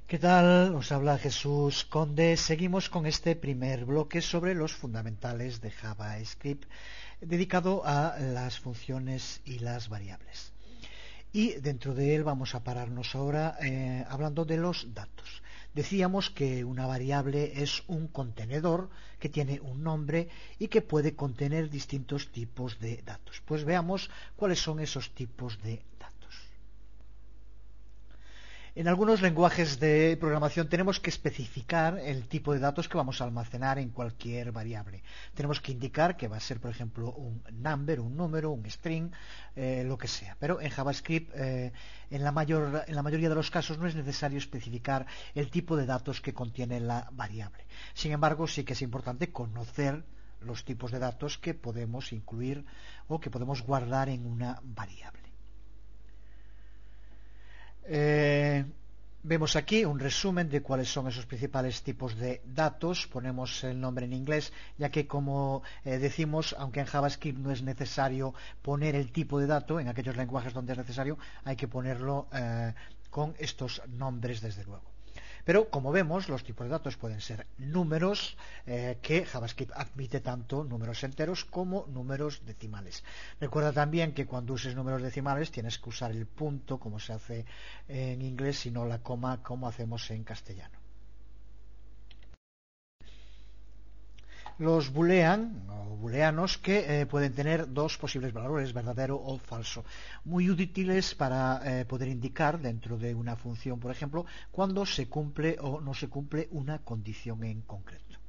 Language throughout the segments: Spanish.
¿Qué tal? Os habla Jesús Conde. Seguimos con este primer bloque sobre los fundamentales de JavaScript dedicado a las funciones y las variables. Y dentro de él vamos a pararnos ahora hablando de los datos. Decíamos que una variable es un contenedor que tiene un nombre y que puede contener distintos tipos de datos. Pues veamos cuáles son esos tipos de datos. En algunos lenguajes de programación tenemos que especificar el tipo de datos que vamos a almacenar en cualquier variable. Tenemos que indicar que va a ser, por ejemplo, un number, un número, un string, lo que sea. Pero en JavaScript, en la mayoría de los casos, no es necesario especificar el tipo de datos que contiene la variable. Sin embargo, sí que es importante conocer los tipos de datos que podemos incluir o que podemos guardar en una variable. Vemos aquí un resumen de cuáles son esos principales tipos de datos. Ponemos el nombre en inglés, ya que como decimos, aunque en JavaScript no es necesario poner el tipo de dato, en aquellos lenguajes donde es necesario hay que ponerlo con estos nombres desde luego. Pero como vemos, los tipos de datos pueden ser números, que JavaScript admite tanto números enteros como números decimales. Recuerda también que cuando uses números decimales tienes que usar el punto como se hace en inglés y no la coma como hacemos en castellano. Los boolean o booleanos que pueden tener dos posibles valores, verdadero o falso, muy útiles para poder indicar dentro de una función, por ejemplo, cuando se cumple o no se cumple una condición en concreto.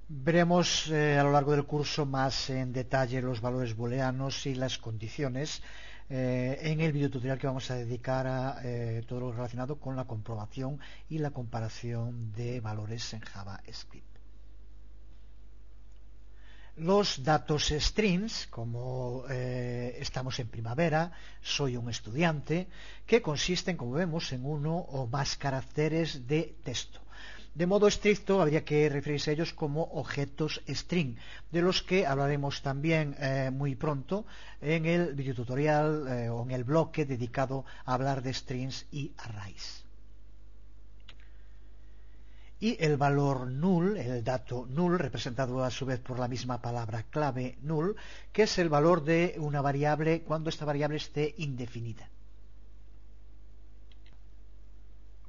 Veremos a lo largo del curso más en detalle los valores booleanos y las condiciones en el videotutorial que vamos a dedicar a todo lo relacionado con la comprobación y la comparación de valores en JavaScript. Los datos strings, como estamos en primavera, soy un estudiante, que consisten, como vemos, en uno o más caracteres de texto. De modo estricto, habría que referirse a ellos como objetos string, de los que hablaremos también muy pronto en el videotutorial o en el bloque dedicado a hablar de strings y arrays. Y el valor null, el dato null, representado a su vez por la misma palabra clave null, que es el valor de una variable cuando esta variable esté indefinida.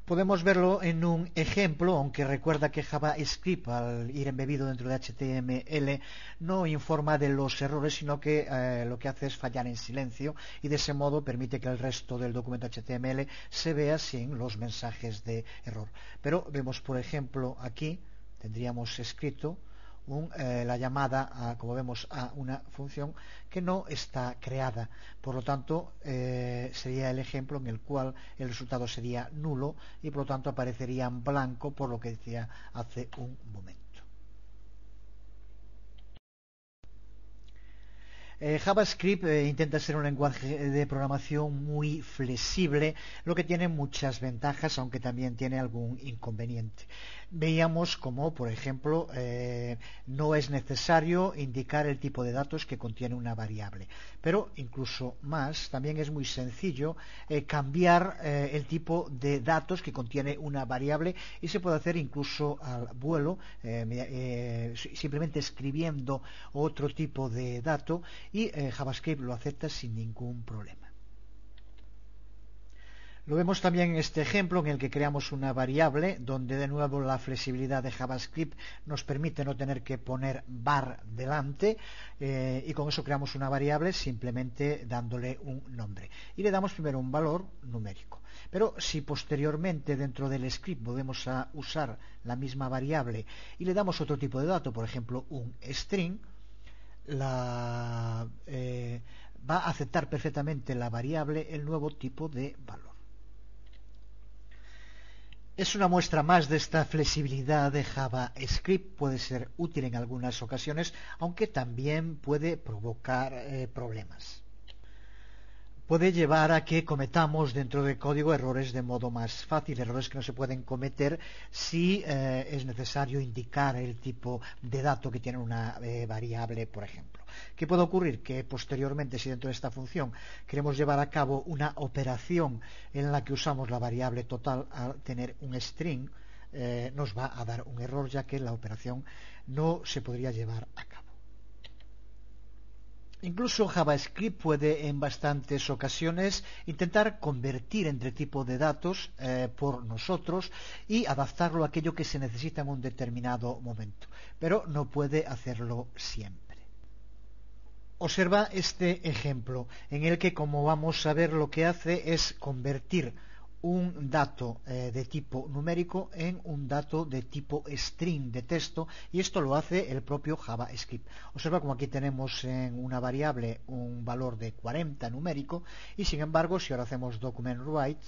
Podemos verlo en un ejemplo, aunque recuerda que JavaScript, al ir embebido dentro de HTML, no informa de los errores, sino que lo que hace es fallar en silencio y de ese modo permite que el resto del documento HTML se vea sin los mensajes de error. Pero vemos, por ejemplo, aquí tendríamos escrito la llamada, como vemos, a una función que no está creada. Por lo tanto, sería el ejemplo en el cual el resultado sería nulo y por lo tanto aparecería en blanco, por lo que decía hace un momento. JavaScript intenta ser un lenguaje de programación muy flexible, lo que tiene muchas ventajas, aunque también tiene algún inconveniente. Veíamos como, por ejemplo, no es necesario indicar el tipo de datos que contiene una variable, pero incluso más, también es muy sencillo cambiar el tipo de datos que contiene una variable y se puede hacer incluso al vuelo, simplemente escribiendo otro tipo de dato y JavaScript lo acepta sin ningún problema. Lo vemos también en este ejemplo en el que creamos una variable donde de nuevo la flexibilidad de JavaScript nos permite no tener que poner var delante y con eso creamos una variable simplemente dándole un nombre y le damos primero un valor numérico. Pero si posteriormente dentro del script volvemos a usar la misma variable y le damos otro tipo de dato, por ejemplo un string, va a aceptar perfectamente la variable el nuevo tipo de valor. Es una muestra más de esta flexibilidad de JavaScript, puede ser útil en algunas ocasiones, aunque también puede provocar problemas. puede llevar a que cometamos dentro del código errores de modo más fácil, errores que no se pueden cometer si es necesario indicar el tipo de dato que tiene una variable, por ejemplo. ¿Qué puede ocurrir? Que posteriormente, si dentro de esta función queremos llevar a cabo una operación en la que usamos la variable total al tener un string, nos va a dar un error, ya que la operación no se podría llevar a cabo. Incluso JavaScript puede en bastantes ocasiones intentar convertir entre tipo de datos por nosotros y adaptarlo a aquello que se necesita en un determinado momento, pero no puede hacerlo siempre. Observa este ejemplo en el que, como vamos a ver, lo que hace es convertir un dato de tipo numérico en un dato de tipo string de texto, y esto lo hace el propio JavaScript. Observa como aquí tenemos en una variable un valor de 40 numérico, y sin embargo, si ahora hacemos document_write,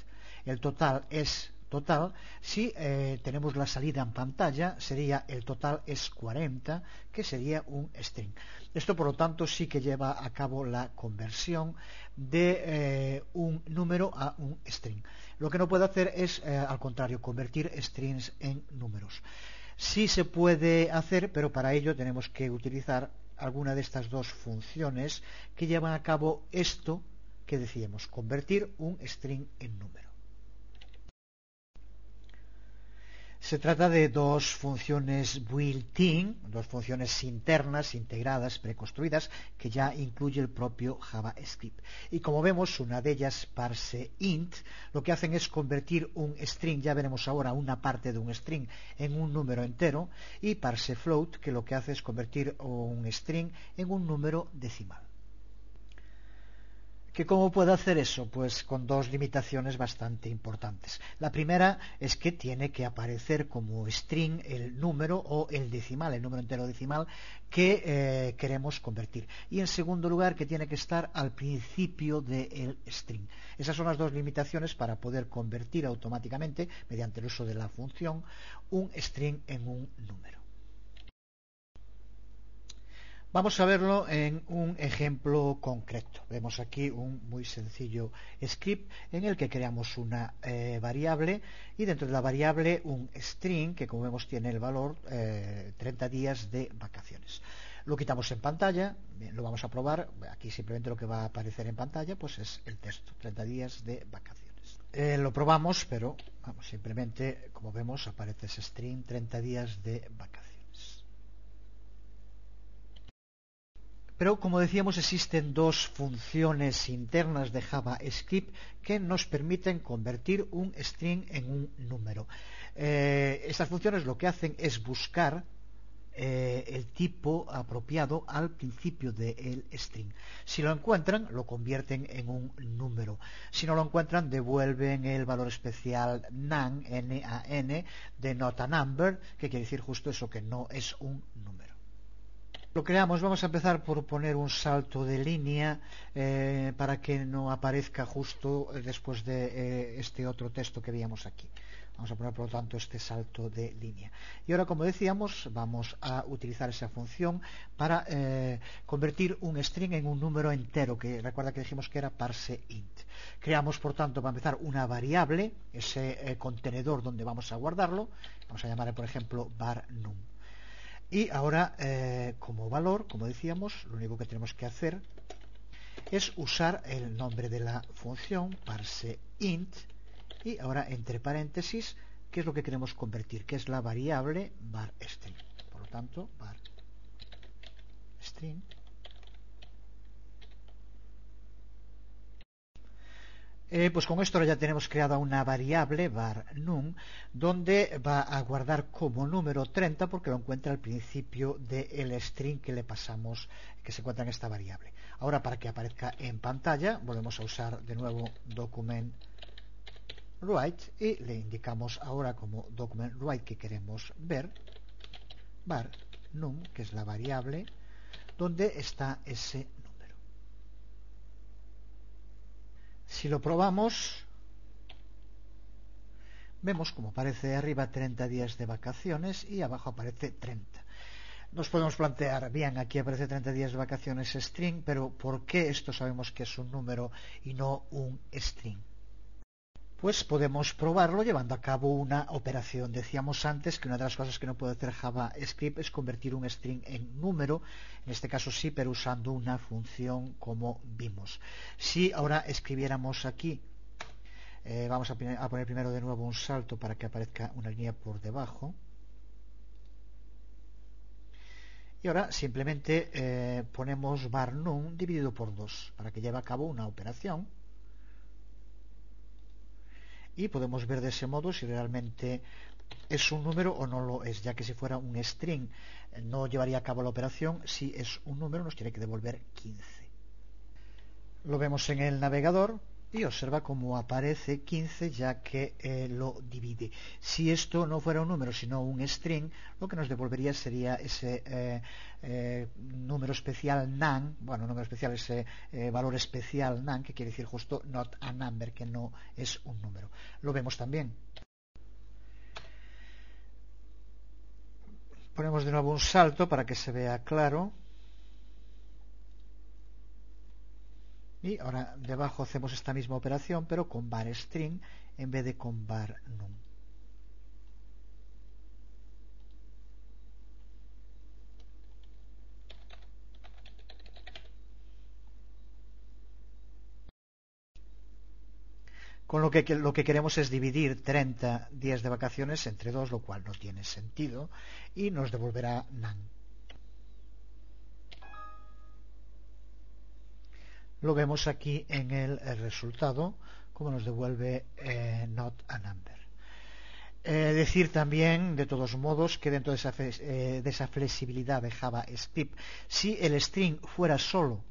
el total es total. Si tenemos la salida en pantalla, sería el total es 40, que sería un string. Esto, por lo tanto, sí que lleva a cabo la conversión de un número a un string. Lo que no puede hacer es, al contrario, convertir strings en números. Sí se puede hacer, pero para ello tenemos que utilizar alguna de estas dos funciones que llevan a cabo esto que decíamos, convertir un string en número. Se trata de dos funciones built-in, dos funciones internas, integradas, preconstruidas, que ya incluye el propio JavaScript. Y como vemos, una de ellas, parseInt, lo que hacen es convertir un string, ya veremos ahora una parte de un string, en un número entero, y parsefloat, que lo que hace es convertir un string en un número decimal. ¿Que cómo puede hacer eso? Pues con dos limitaciones bastante importantes. La primera es que tiene que aparecer como string el número o el decimal, el número entero decimal que queremos convertir. Y en segundo lugar, que tiene que estar al principio del string. Esas son las dos limitaciones para poder convertir automáticamente, mediante el uso de la función, un string en un número. Vamos a verlo en un ejemplo concreto. Vemos aquí un muy sencillo script en el que creamos una variable, y dentro de la variable un string que, como vemos, tiene el valor 30 días de vacaciones. Lo quitamos en pantalla, bien, lo vamos a probar. Aquí simplemente lo que va a aparecer en pantalla pues es el texto, 30 días de vacaciones. Lo probamos, pero vamos, simplemente, como vemos, aparece ese string, 30 días de vacaciones. Pero, como decíamos, existen dos funciones internas de JavaScript que nos permiten convertir un string en un número. Estas funciones lo que hacen es buscar el tipo apropiado al principio del string. Si lo encuentran, lo convierten en un número. Si no lo encuentran, devuelven el valor especial nan, N-A-N, de not a number, que quiere decir justo eso, que no es un número. Lo creamos. Vamos a empezar por poner un salto de línea para que no aparezca justo después de este otro texto que veíamos aquí. Vamos a poner, por lo tanto, este salto de línea. Y ahora, como decíamos, vamos a utilizar esa función para convertir un string en un número entero, que recuerda que dijimos que era parseInt. Creamos, por tanto, para empezar, una variable, ese contenedor donde vamos a guardarlo. Vamos a llamarle, por ejemplo, var_num. Y ahora, como valor, como decíamos, lo único que tenemos que hacer es usar el nombre de la función, parseInt, y ahora entre paréntesis, ¿qué es lo que queremos convertir? Que es la variable var_string. Por lo tanto, var_string. Pues con esto ya tenemos creada una variable var_num, donde va a guardar como número 30 porque lo encuentra al principio del string que le pasamos, que se encuentra en esta variable. Ahora, para que aparezca en pantalla, volvemos a usar de nuevo document_write y le indicamos ahora como document_write que queremos ver var_num, que es la variable donde está ese. Si lo probamos, vemos como aparece arriba 30 días de vacaciones y abajo aparece 30. Nos podemos plantear, bien, aquí aparece 30 días de vacaciones string, pero ¿por qué esto sabemos que es un número y no un string? Pues podemos probarlo llevando a cabo una operación. Decíamos antes que una de las cosas que no puede hacer JavaScript es convertir un string en número, en este caso sí, pero usando una función como vimos. Si ahora escribiéramos aquí, vamos a poner primero de nuevo un salto para que aparezca una línea por debajo. Y ahora simplemente ponemos var num dividido por 2 para que lleve a cabo una operación. Y podemos ver de ese modo si realmente es un número o no lo es, ya que si fuera un string no llevaría a cabo la operación. Si es un número nos tiene que devolver 15. Lo vemos en el navegador y observa cómo aparece 15 ya que lo divide. Si esto no fuera un número sino un string, lo que nos devolvería sería ese número especial NaN, bueno, número especial, ese valor especial NaN, que quiere decir justo not a number, que no es un número. Lo vemos también. Ponemos de nuevo un salto para que se vea claro. Y ahora debajo hacemos esta misma operación, pero con var string en vez de con var num. Con lo que queremos es dividir 30 días de vacaciones entre 2, lo cual no tiene sentido, y nos devolverá NaN. Lo vemos aquí en el resultado, como nos devuelve not a number. Decir también, de todos modos, que dentro de esa flexibilidad de JavaScript, si el string fuera solo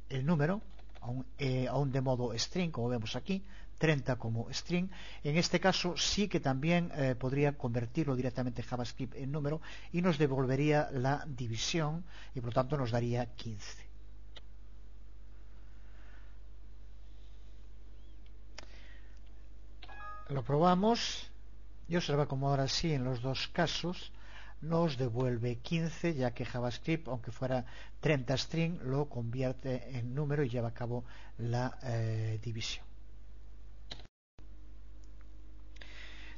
el número, aún de modo string, como vemos aquí, 30 como string, en este caso sí que también podría convertirlo directamente JavaScript en número y nos devolvería la división y por lo tanto nos daría 15. Lo probamos y observa como ahora sí en los dos casos nos devuelve 15, ya que JavaScript, aunque fuera 30 string, lo convierte en número y lleva a cabo la división.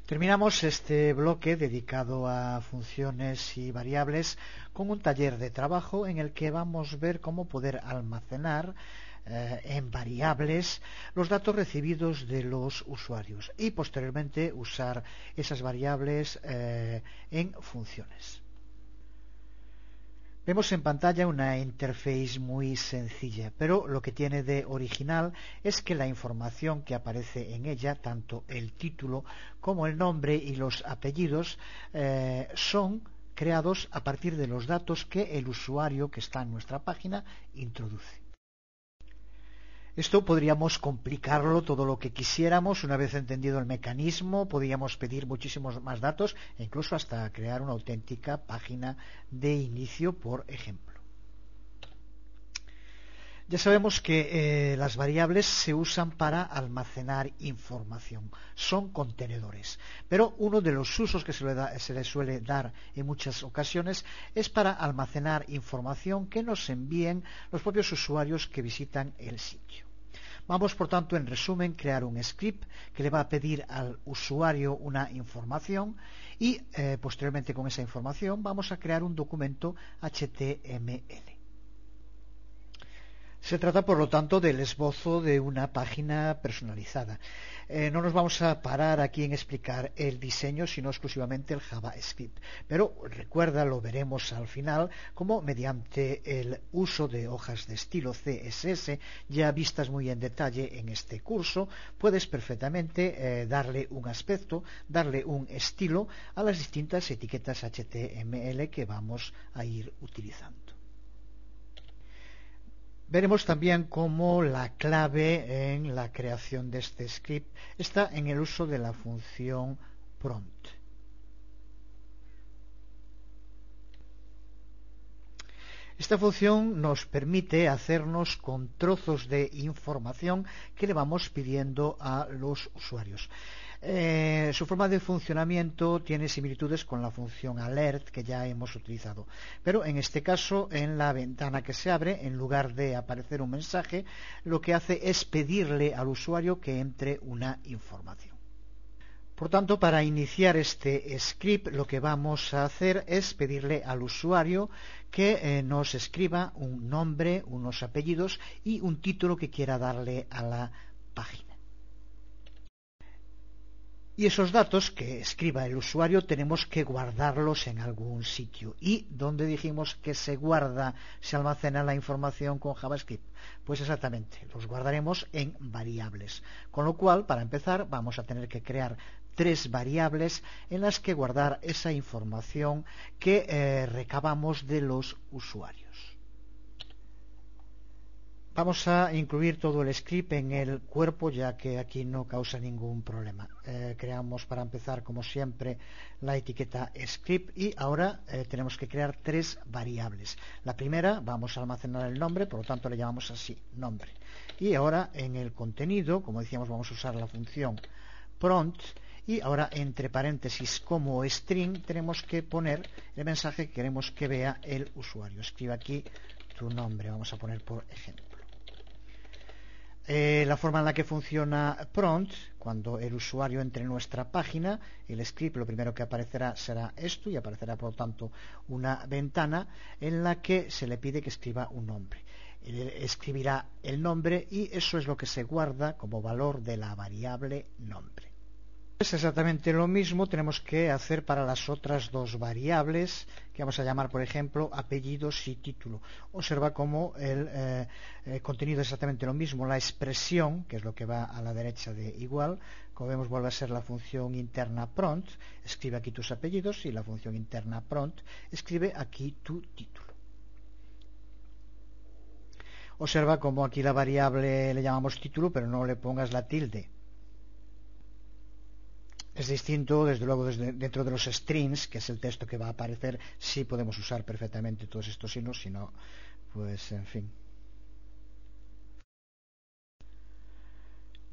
Terminamos este bloque dedicado a funciones y variables con un taller de trabajo en el que vamos a ver cómo poder almacenar en variables los datos recibidos de los usuarios y posteriormente usar esas variables en funciones. Vemos en pantalla una interface muy sencilla, pero lo que tiene de original es que la información que aparece en ella, tanto el título como el nombre y los apellidos, son creados a partir de los datos que el usuario que está en nuestra página introduce. Esto podríamos complicarlo todo lo que quisiéramos. Una vez entendido el mecanismo, podríamos pedir muchísimos más datos e incluso hasta crear una auténtica página de inicio, por ejemplo. Ya sabemos que las variables se usan para almacenar información, son contenedores, pero uno de los usos que se le suele dar en muchas ocasiones es para almacenar información que nos envíen los propios usuarios que visitan el sitio. Vamos, por tanto, en resumen, crear un script que le va a pedir al usuario una información y posteriormente con esa información vamos a crear un documento HTML. Se trata, por lo tanto, del esbozo de una página personalizada. No nos vamos a parar aquí en explicar el diseño, sino exclusivamente el JavaScript. Pero recuerda, lo veremos al final, cómo mediante el uso de hojas de estilo CSS, ya vistas muy en detalle en este curso, puedes perfectamente darle un aspecto, darle un estilo a las distintas etiquetas HTML que vamos a ir utilizando. Veremos también cómo la clave en la creación de este script está en el uso de la función prompt. Esta función nos permite hacernos con trozos de información que le vamos pidiendo a los usuarios. Su forma de funcionamiento tiene similitudes con la función alert que ya hemos utilizado, pero en este caso, en la ventana que se abre, en lugar de aparecer un mensaje, lo que hace es pedirle al usuario que entre una información. Por tanto, para iniciar este script, lo que vamos a hacer es pedirle al usuario que nos escriba un nombre, unos apellidos y un título que quiera darle a la página. Y esos datos que escriba el usuario tenemos que guardarlos en algún sitio. ¿Y dónde dijimos que se guarda, se almacena la información con JavaScript? Pues exactamente, los guardaremos en variables. Con lo cual, para empezar, vamos a tener que crear 3 variables en las que guardar esa información que recabamos de los usuarios. Vamos a incluir todo el script en el cuerpo, ya que aquí no causa ningún problema. Creamos, para empezar, como siempre, la etiqueta script y ahora tenemos que crear 3 variables. La primera, vamos a almacenar el nombre, por lo tanto le llamamos así, nombre. Y ahora en el contenido, como decíamos, vamos a usar la función prompt y ahora entre paréntesis como string tenemos que poner el mensaje que queremos que vea el usuario. Escribe aquí tu nombre, vamos a poner por ejemplo. La forma en la que funciona prompt, cuando el usuario entre en nuestra página, el script lo primero que aparecerá será esto y aparecerá por lo tanto una ventana en la que se le pide que escriba un nombre. Él escribirá el nombre y eso es lo que se guarda como valor de la variable nombre. Es exactamente lo mismo tenemos que hacer para las otras 2 variables que vamos a llamar, por ejemplo, apellidos y título. Observa cómo el contenido es exactamente lo mismo. La expresión, que es lo que va a la derecha de igual, como vemos vuelve a ser la función interna prompt, escribe aquí tus apellidos, y la función interna prompt escribe aquí tu título. Observa cómo aquí la variable le llamamos título, pero no le pongas la tilde. Es distinto, desde luego, dentro de los strings, que es el texto que va a aparecer. Sí podemos usar perfectamente todos estos signos, si no, pues en fin.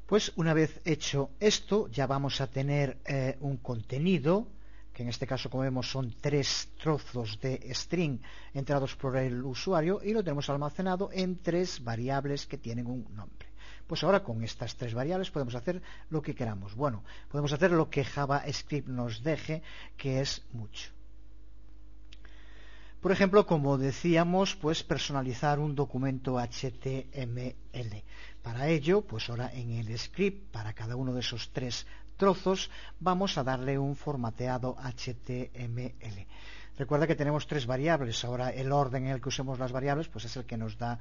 Pues una vez hecho esto, ya vamos a tener un contenido, que en este caso, como vemos, son 3 trozos de string entrados por el usuario, y lo tenemos almacenado en 3 variables que tienen un nombre. Pues ahora con estas 3 variables podemos hacer lo que queramos. Bueno, podemos hacer lo que JavaScript nos deje, que es mucho. Por ejemplo, como decíamos, pues personalizar un documento HTML. Para ello, pues ahora en el script, para cada uno de esos 3 trozos, vamos a darle un formateado HTML. Recuerda que tenemos 3 variables. Ahora el orden en el que usemos las variables pues es el que nos da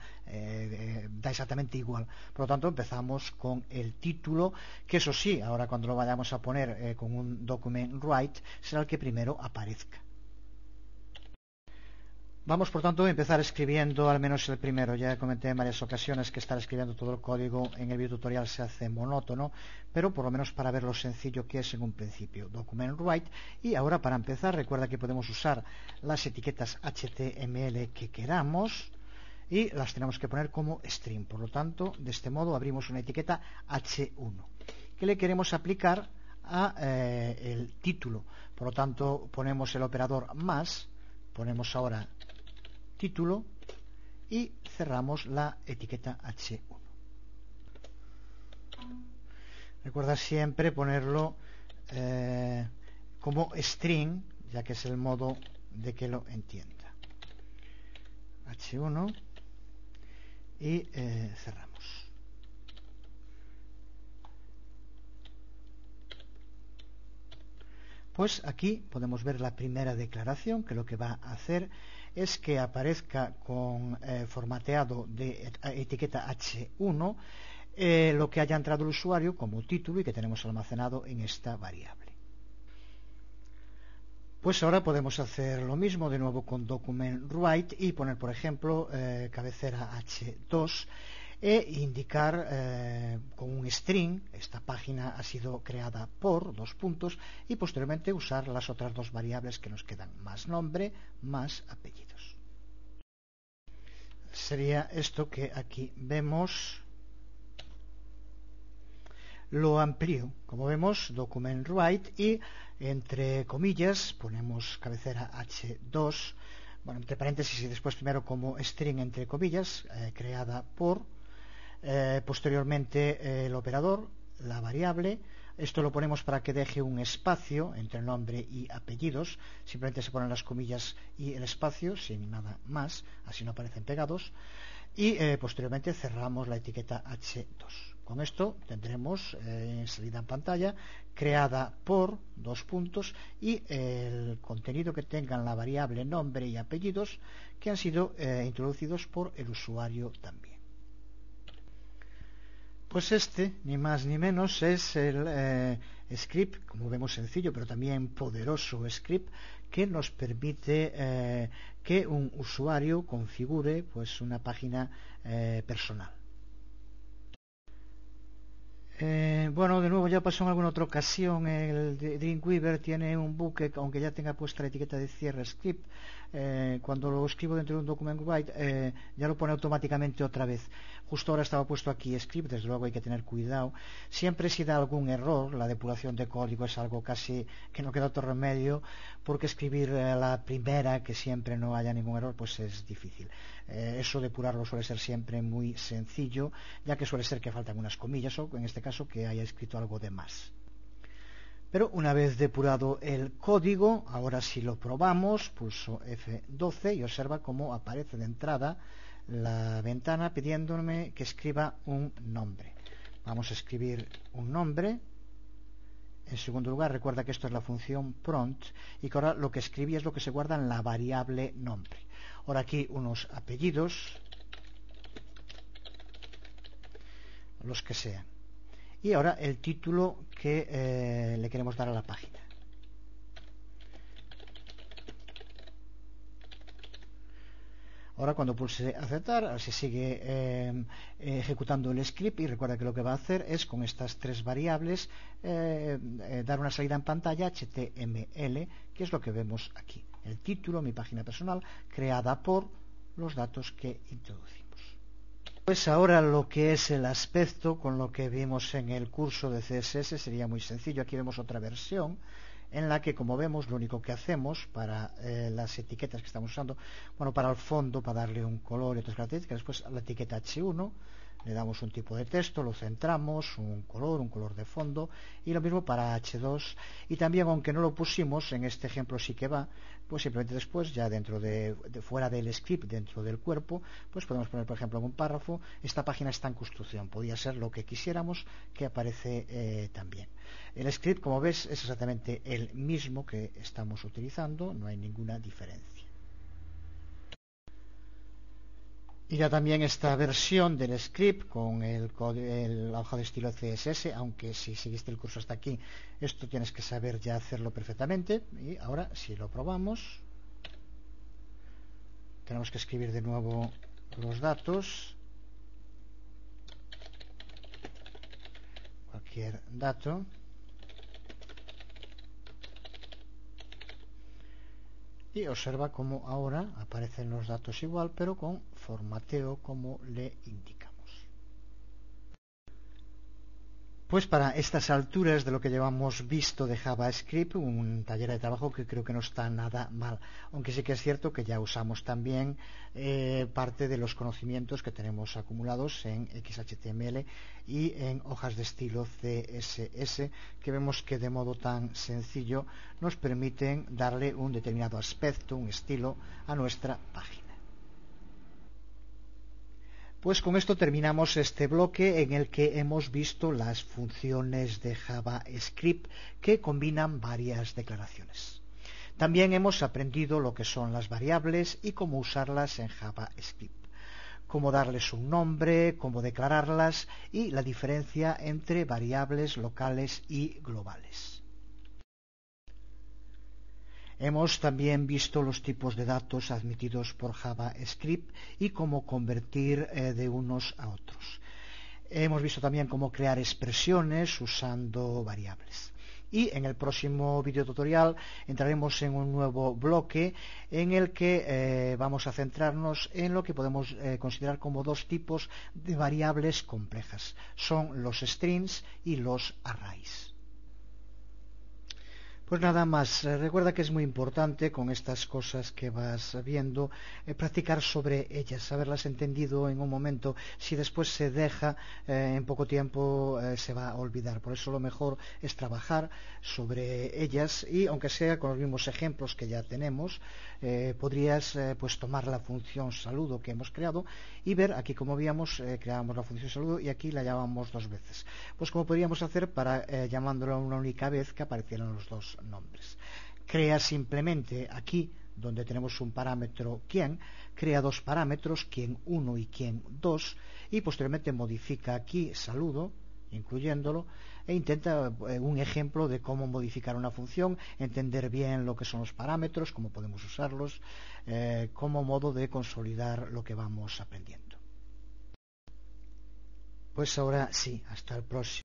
exactamente igual. Por lo tanto, empezamos con el título, que eso sí, ahora cuando lo vayamos a poner con un document write, será el que primero aparezca. Vamos, por tanto, a empezar escribiendo al menos el primero. Ya comenté en varias ocasiones que estar escribiendo todo el código en el videotutorial se hace monótono, pero por lo menos para ver lo sencillo que es en un principio. Document write. Y ahora, para empezar, recuerda que podemos usar las etiquetas HTML que queramos y las tenemos que poner como string. Por lo tanto, de este modo abrimos una etiqueta H1 que le queremos aplicar a el título. Por lo tanto, ponemos el operador más, ponemos ahora título y cerramos la etiqueta H1. Recuerda siempre ponerlo como string, ya que es el modo de que lo entienda. H1 y cerramos. Pues aquí podemos ver la primera declaración, que lo que va a hacer es que aparezca con formateado de etiqueta H1 lo que haya entrado el usuario como título y que tenemos almacenado en esta variable. Pues ahora podemos hacer lo mismo de nuevo con document write y poner, por ejemplo, cabecera H2 e indicar con un string, esta página ha sido creada por 2 puntos, y posteriormente usar las otras 2 variables que nos quedan, más nombre, más apellidos. Sería esto que aquí vemos. lo amplío. Como vemos, document write, y entre comillas ponemos cabecera H2, bueno, entre paréntesis y después primero como string entre comillas, creada por, posteriormente el operador, la variable. Esto lo ponemos para que deje un espacio entre nombre y apellidos, simplemente se ponen las comillas y el espacio sin nada más, así no aparecen pegados, y posteriormente cerramos la etiqueta H2. Con esto tendremos salida en pantalla creada por dos puntos y el contenido que tengan la variable nombre y apellidos que han sido introducidos por el usuario también. Pues este, ni más ni menos, es el script, como vemos sencillo, pero también poderoso script, que nos permite que un usuario configure pues una página personal. Bueno, de nuevo ya pasó en alguna otra ocasión. El Dreamweaver tiene un buque, aunque ya tenga puesta la etiqueta de cierre script. Cuando lo escribo dentro de un document write, ya lo pone automáticamente otra vez. Justo ahora estaba puesto aquí script, desde luego hay que tener cuidado. Siempre si da algún error, la depuración de código es algo casi que no queda otro remedio, porque escribir la primera, que siempre no haya ningún error, pues es difícil. Eso depurarlo suele ser siempre muy sencillo, ya que suele ser que faltan unas comillas o en este caso que haya escrito algo de más. Pero una vez depurado el código, ahora si lo probamos, pulso F12 y observa cómo aparece de entrada la ventana pidiéndome que escriba un nombre. Vamos a escribir un nombre. En segundo lugar, recuerda que esto es la función prompt y que ahora lo que escribí es lo que se guarda en la variable nombre. Ahora aquí unos apellidos, los que sean. Y ahora el título que le queremos dar a la página. Ahora cuando pulse aceptar, se sigue ejecutando el script y recuerda que lo que va a hacer es con estas tres variables dar una salida en pantalla HTML, que es lo que vemos aquí. El título, mi página personal, creada por los datos que introducimos. Pues ahora lo que es el aspecto con lo que vimos en el curso de CSS sería muy sencillo. Aquí vemos otra versión en la que, como vemos, lo único que hacemos para las etiquetas que estamos usando, bueno, para el fondo, para darle un color y otras características, después a la etiqueta H1 le damos un tipo de texto, lo centramos, un color de fondo, y lo mismo para H2, y también, aunque no lo pusimos, en este ejemplo sí que va, pues simplemente después, ya dentro fuera del script, dentro del cuerpo, pues podemos poner, por ejemplo, en un párrafo, esta página está en construcción, podría ser lo que quisiéramos que aparece también. El script, como ves, es exactamente el mismo que estamos utilizando, no hay ninguna diferencia. Y ya también esta versión del script con la hoja de estilo CSS, aunque si seguiste el curso hasta aquí, esto tienes que saber ya hacerlo perfectamente. Y ahora, si lo probamos, tenemos que escribir de nuevo los datos, cualquier dato. Y observa cómo ahora aparecen los datos igual, pero con formateo como le indicamos. Pues para estas alturas de lo que llevamos visto de JavaScript, un taller de trabajo que creo que no está nada mal, aunque sí que es cierto que ya usamos también parte de los conocimientos que tenemos acumulados en XHTML y en hojas de estilo CSS, que vemos que de modo tan sencillo nos permiten darle un determinado aspecto, un estilo a nuestra página. Pues con esto terminamos este bloque en el que hemos visto las funciones de JavaScript que combinan varias declaraciones. También hemos aprendido lo que son las variables y cómo usarlas en JavaScript, cómo darles un nombre, cómo declararlas y la diferencia entre variables locales y globales. Hemos también visto los tipos de datos admitidos por JavaScript y cómo convertir de unos a otros. Hemos visto también cómo crear expresiones usando variables. Y en el próximo video tutorial entraremos en un nuevo bloque en el que vamos a centrarnos en lo que podemos considerar como dos tipos de variables complejas. Son los strings y los arrays. Pues nada más, recuerda que es muy importante con estas cosas que vas viendo practicar sobre ellas, haberlas entendido en un momento. Si después se deja, en poco tiempo se va a olvidar. Por eso lo mejor es trabajar sobre ellas y aunque sea con los mismos ejemplos que ya tenemos, podrías pues tomar la función saludo que hemos creado y ver aquí como veíamos, creábamos la función saludo y aquí la llamábamos dos veces. Pues como podríamos hacer para llamándola una única vez que aparecieran los dos nombres. Crea simplemente aquí donde tenemos un parámetro quién, crea dos parámetros, quién 1 y quién 2 y posteriormente modifica aquí saludo incluyéndolo e intenta un ejemplo de cómo modificar una función, entender bien lo que son los parámetros, cómo podemos usarlos, como modo de consolidar lo que vamos aprendiendo. Pues ahora sí, hasta el próximo.